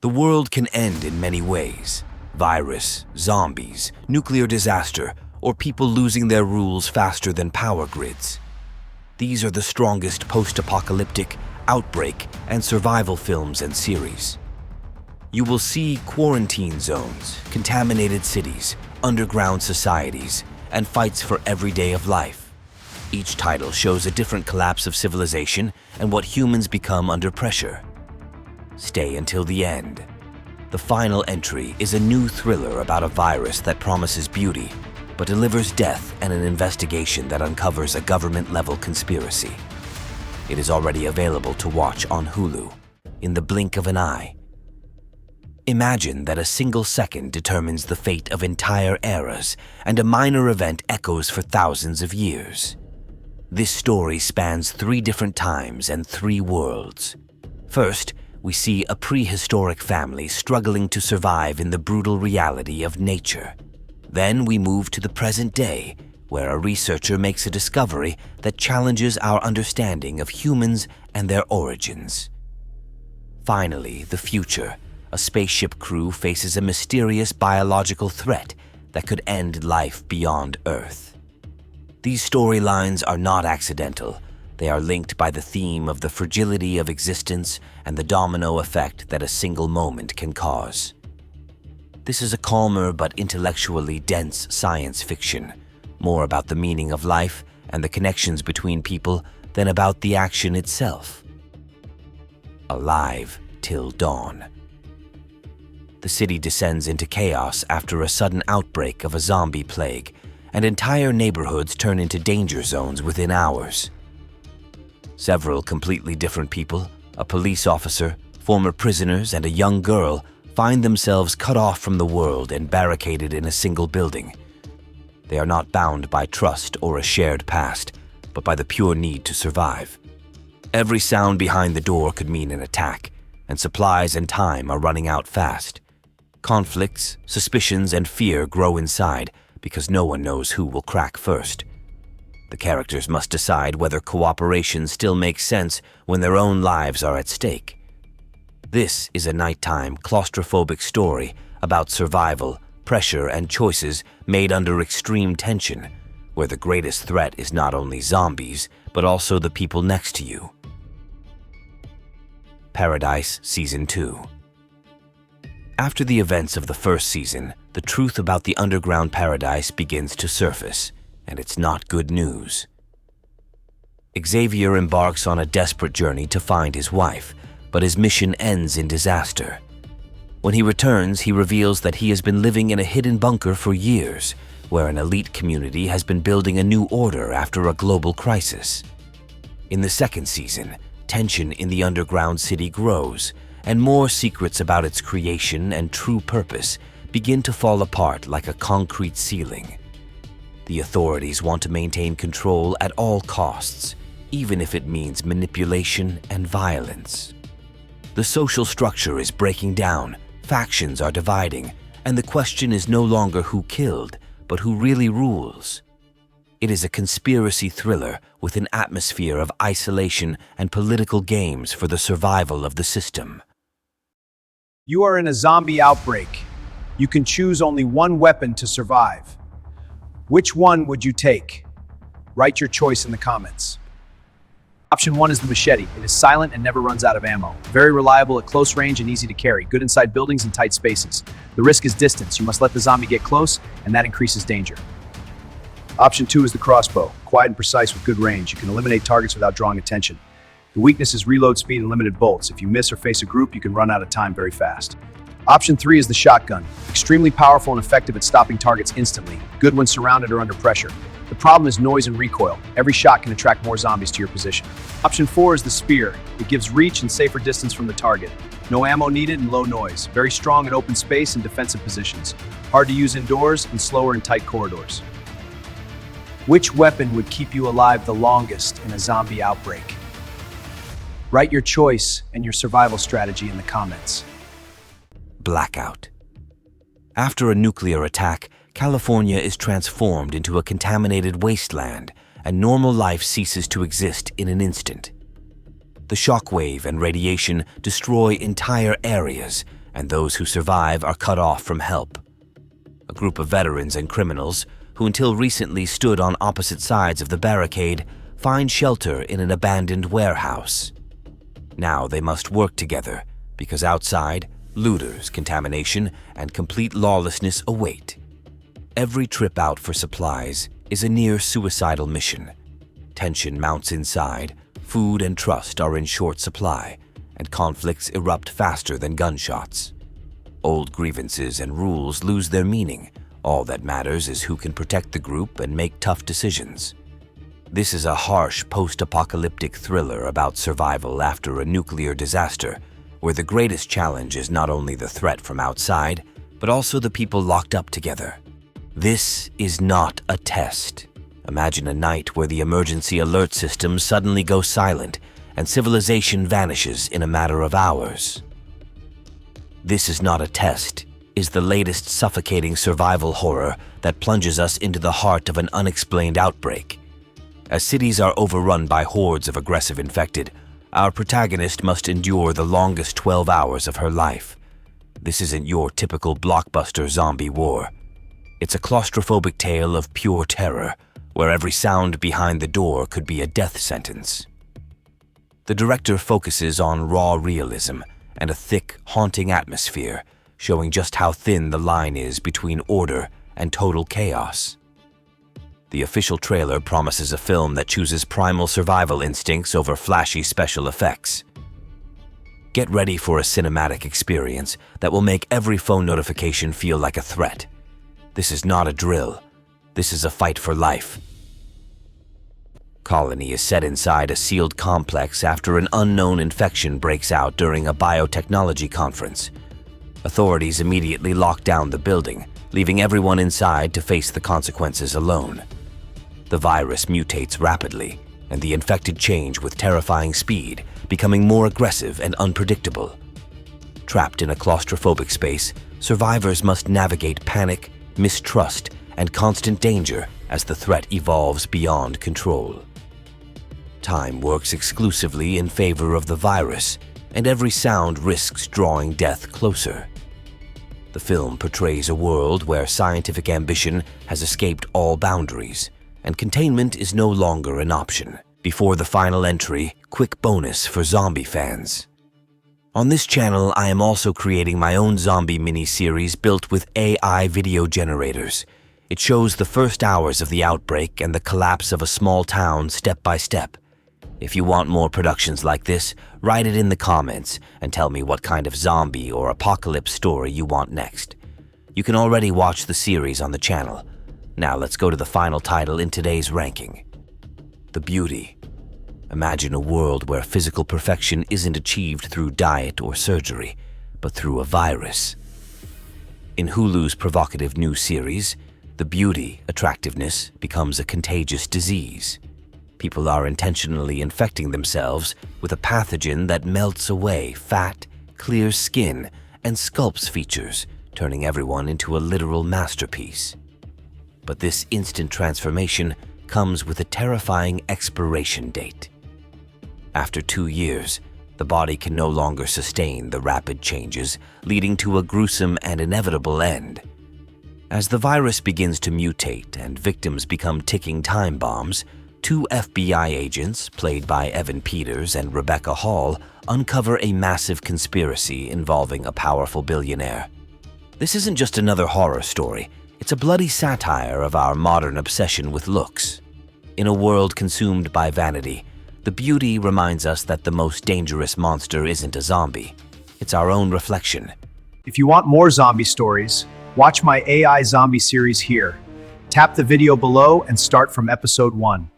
The world can end in many ways: virus, zombies, nuclear disaster, or people losing their rules faster than power grids. These are the strongest post-apocalyptic, outbreak, and survival films and series. You will see quarantine zones, contaminated cities, underground societies, and fights for every day of life. Each title shows a different collapse of civilization and what humans become under pressure. Stay until the end. The final entry is a new thriller about a virus that promises beauty, but delivers death, and an investigation that uncovers a government-level conspiracy. It is already available to watch on Hulu, in the blink of an eye. Imagine that a single second determines the fate of entire eras, and a minor event echoes for thousands of years. This story spans 3 different times and 3 worlds. First, we see a prehistoric family struggling to survive in the brutal reality of nature. Then we move to the present day, where a researcher makes a discovery that challenges our understanding of humans and their origins. Finally, the future. A spaceship crew faces a mysterious biological threat that could end life beyond Earth. These storylines are not accidental. They are linked by the theme of the fragility of existence and the domino effect that a single moment can cause. This is a calmer but intellectually dense science fiction, more about the meaning of life and the connections between people than about the action itself. Alive till dawn. The city descends into chaos after a sudden outbreak of a zombie plague, and entire neighborhoods turn into danger zones within hours. Several completely different people, a police officer, former prisoners, and a young girl, find themselves cut off from the world and barricaded in a single building. They are not bound by trust or a shared past, but by the pure need to survive. Every sound behind the door could mean an attack, and supplies and time are running out fast. Conflicts, suspicions, and fear grow inside because no one knows who will crack first. The characters must decide whether cooperation still makes sense when their own lives are at stake. This is a nighttime, claustrophobic story about survival, pressure, and choices made under extreme tension, where the greatest threat is not only zombies, but also the people next to you. Paradise Season 2. After the events of the first season, the truth about the underground paradise begins to surface, and it's not good news. Xavier embarks on a desperate journey to find his wife, but his mission ends in disaster. When he returns, he reveals that he has been living in a hidden bunker for years, where an elite community has been building a new order after a global crisis. In the second season, tension in the underground city grows, and more secrets about its creation and true purpose begin to fall apart like a concrete ceiling. The authorities want to maintain control at all costs, even if it means manipulation and violence. The social structure is breaking down, factions are dividing, and the question is no longer who killed, but who really rules. It is a conspiracy thriller with an atmosphere of isolation and political games for the survival of the system. You are in a zombie outbreak. You can choose only one weapon to survive. Which one would you take? Write your choice in the comments. Option 1 is the machete. It is silent and never runs out of ammo. Very reliable at close range and easy to carry. Good inside buildings and tight spaces. The risk is distance. You must let the zombie get close, and that increases danger. Option 2 is the crossbow. Quiet and precise with good range. You can eliminate targets without drawing attention. The weakness is reload speed and limited bolts. If you miss or face a group, you can run out of time very fast. Option 3 is the shotgun. Extremely powerful and effective at stopping targets instantly. Good when surrounded or under pressure. The problem is noise and recoil. Every shot can attract more zombies to your position. Option 4 is the spear. It gives reach and safer distance from the target. No ammo needed and low noise. Very strong in open space and defensive positions. Hard to use indoors and slower in tight corridors. Which weapon would keep you alive the longest in a zombie outbreak? Write your choice and your survival strategy in the comments. Blackout. After a nuclear attack, California is transformed into a contaminated wasteland, and normal life ceases to exist in an instant. The shockwave and radiation destroy entire areas, and those who survive are cut off from help. A group of veterans and criminals, who until recently stood on opposite sides of the barricade, find shelter in an abandoned warehouse. Now they must work together, because outside, looters, contamination, and complete lawlessness await. Every trip out for supplies is a near-suicidal mission. Tension mounts inside, food and trust are in short supply, and conflicts erupt faster than gunshots. Old grievances and rules lose their meaning. All that matters is who can protect the group and make tough decisions. This is a harsh post-apocalyptic thriller about survival after a nuclear disaster, where the greatest challenge is not only the threat from outside, but also the people locked up together. This is not a test. Imagine a night where the emergency alert system suddenly goes silent and civilization vanishes in a matter of hours. This is not a test is the latest suffocating survival horror that plunges us into the heart of an unexplained outbreak. As cities are overrun by hordes of aggressive infected, our protagonist must endure the longest 12 hours of her life. This isn't your typical blockbuster zombie war. It's a claustrophobic tale of pure terror, where every sound behind the door could be a death sentence. The director focuses on raw realism and a thick, haunting atmosphere, showing just how thin the line is between order and total chaos. The official trailer promises a film that chooses primal survival instincts over flashy special effects. Get ready for a cinematic experience that will make every phone notification feel like a threat. This is not a drill. This is a fight for life. Colony is set inside a sealed complex after an unknown infection breaks out during a biotechnology conference. Authorities immediately lock down the building, leaving everyone inside to face the consequences alone. The virus mutates rapidly, and the infected change with terrifying speed, becoming more aggressive and unpredictable. Trapped in a claustrophobic space, survivors must navigate panic, mistrust, and constant danger as the threat evolves beyond control. Time works exclusively in favor of the virus, and every sound risks drawing death closer. The film portrays a world where scientific ambition has escaped all boundaries, and containment is no longer an option. Before the final entry, quick bonus for zombie fans. On this channel, I am also creating my own zombie mini-series built with AI video generators. It shows the first hours of the outbreak and the collapse of a small town step by step. If you want more productions like this, write it in the comments and tell me what kind of zombie or apocalypse story you want next. You can already watch the series on the channel. Now let's go to the final title in today's ranking. The Beauty. Imagine a world where physical perfection isn't achieved through diet or surgery, but through a virus. In Hulu's provocative new series, The Beauty attractiveness becomes a contagious disease. People are intentionally infecting themselves with a pathogen that melts away fat, clears skin, and sculpts features, turning everyone into a literal masterpiece. But this instant transformation comes with a terrifying expiration date. After 2 years, the body can no longer sustain the rapid changes, leading to a gruesome and inevitable end. As the virus begins to mutate and victims become ticking time bombs, 2 FBI agents, played by Evan Peters and Rebecca Hall, uncover a massive conspiracy involving a powerful billionaire. This isn't just another horror story, it's a bloody satire of our modern obsession with looks. In a world consumed by vanity, The Beauty reminds us that the most dangerous monster isn't a zombie, it's our own reflection. If you want more zombie stories, watch my AI zombie series here. Tap the video below and start from episode 1.